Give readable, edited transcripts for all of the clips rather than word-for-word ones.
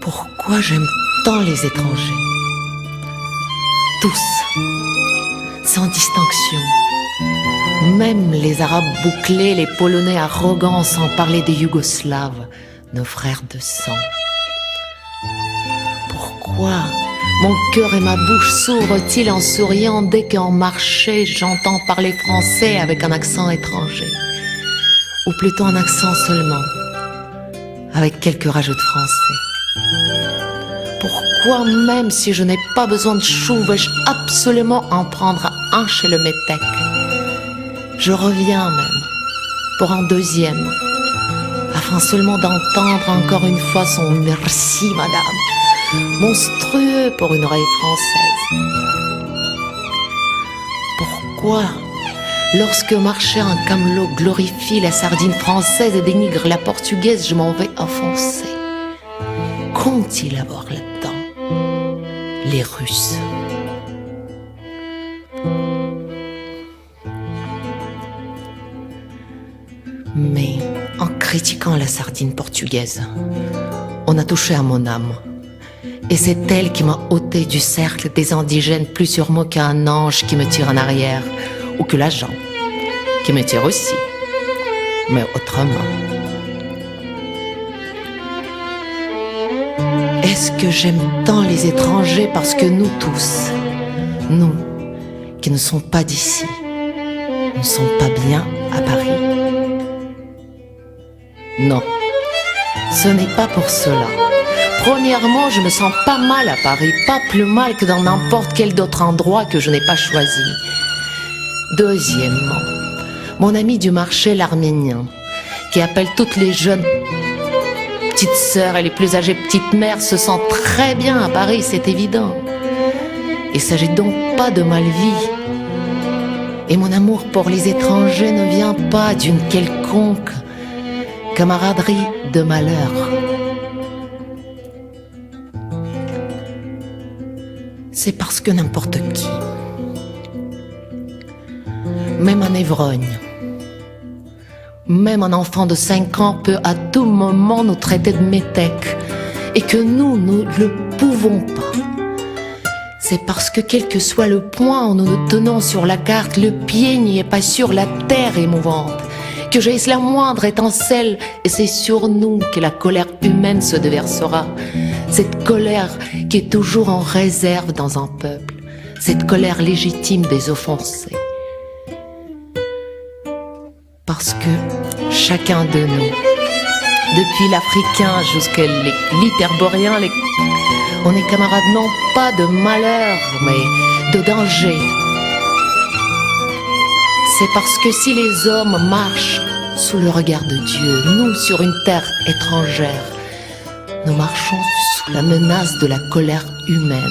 Pourquoi j'aime tant les étrangers? Tous, sans distinction. Même les Arabes bouclés, les Polonais arrogants, sans parler des Yougoslaves, nos frères de sang. Pourquoi mon cœur et ma bouche s'ouvrent-ils en souriant dès qu'en marché j'entends parler français avec un accent étranger? Ou plutôt un accent seulement, avec quelques rajouts de français. Pourquoi même si je n'ai pas besoin de chou, vais-je absolument en prendre un chez le métèque? Je reviens même, pour un deuxième, afin seulement d'entendre encore une fois son merci madame, monstrueux pour une oreille française. Pourquoi, lorsque marcher un camelot glorifie la sardine française et dénigre la portugaise, je m'en vais offenser? Qu'ont-ils à voir là-dedans, les Russes? Mais en critiquant la sardine portugaise, on a touché à mon âme. Et c'est elle qui m'a ôté du cercle des indigènes plus sûrement qu'un ange qui me tire en arrière, ou que l'agent, qui me tire aussi, mais autrement. Est-ce que j'aime tant les étrangers parce que nous tous, nous, qui ne sommes pas d'ici, ne sommes pas bien à Paris? Non, ce n'est pas pour cela. Premièrement, je me sens pas mal à Paris, pas plus mal que dans n'importe quel autre endroit que je n'ai pas choisi. Deuxièmement, mon ami du marché, l'Arménien, qui appelle toutes les jeunes petites sœurs et les plus âgées petites mères, se sent très bien à Paris, c'est évident. Il s'agit donc pas de mal-vie. Et mon amour pour les étrangers ne vient pas d'une quelconque camaraderie de malheur. C'est parce que n'importe qui, même un ivrogne, même un enfant de 5 ans peut à tout moment nous traiter de métèques et que nous ne le pouvons pas. C'est parce que quel que soit le point où nous nous tenons sur la carte, le pied n'y est pas sur la terre émouvante, que jaillisse la moindre étincelle et c'est sur nous que la colère humaine se déversera. Cette colère qui est toujours en réserve dans un peuple, cette colère légitime des offensés. Parce que chacun de nous, depuis l'Africain jusqu'à l'Hyperboréen, on est camarades non pas de malheur, mais de danger. C'est parce que si les hommes marchent sous le regard de Dieu, nous sur une terre étrangère, nous marchons sous la menace de la colère humaine.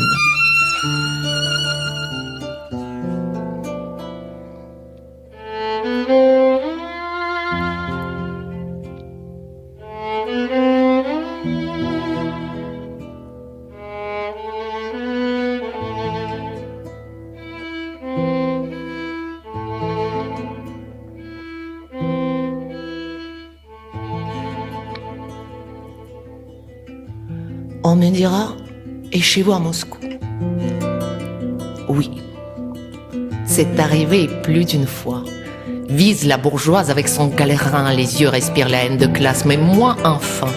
On me dira, et chez vous à Moscou? Oui, c'est arrivé plus d'une fois. Vise la bourgeoise avec son galérin, les yeux respirent la haine de classe. Mais moi, enfin,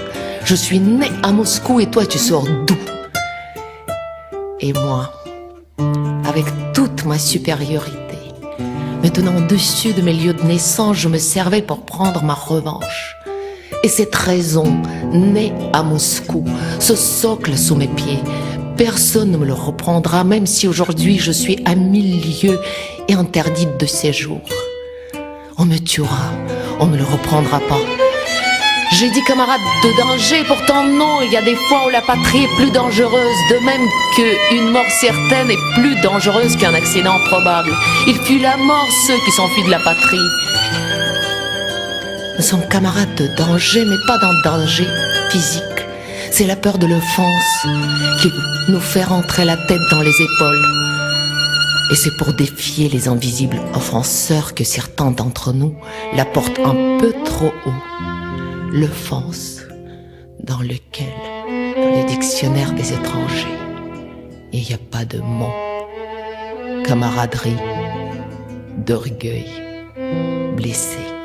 je suis né à Moscou et toi, tu sors d'où? Et moi, avec toute ma supériorité, me tenant au-dessus de mes lieux de naissance, je me servais pour prendre ma revanche. Et cette raison, née à Moscou, ce socle sous mes pieds, personne ne me le reprendra, même si aujourd'hui je suis à 1000 lieues et interdite de séjour. On me tuera, on me le reprendra pas. J'ai dit camarade de danger, pourtant non, il y a des fois où la patrie est plus dangereuse, de même qu'une mort certaine est plus dangereuse qu'un accident probable. Il fut la mort ceux qui s'enfuient de la patrie. Nous sommes camarades de danger, mais pas d'un danger physique. C'est la peur de l'offense qui nous fait rentrer la tête dans les épaules. Et c'est pour défier les invisibles offenseurs que certains d'entre nous la portent un peu trop haut. L'offense dans lequel dans les dictionnaires des étrangers. Il n'y a pas de mot. Camaraderie, d'orgueil, blessé.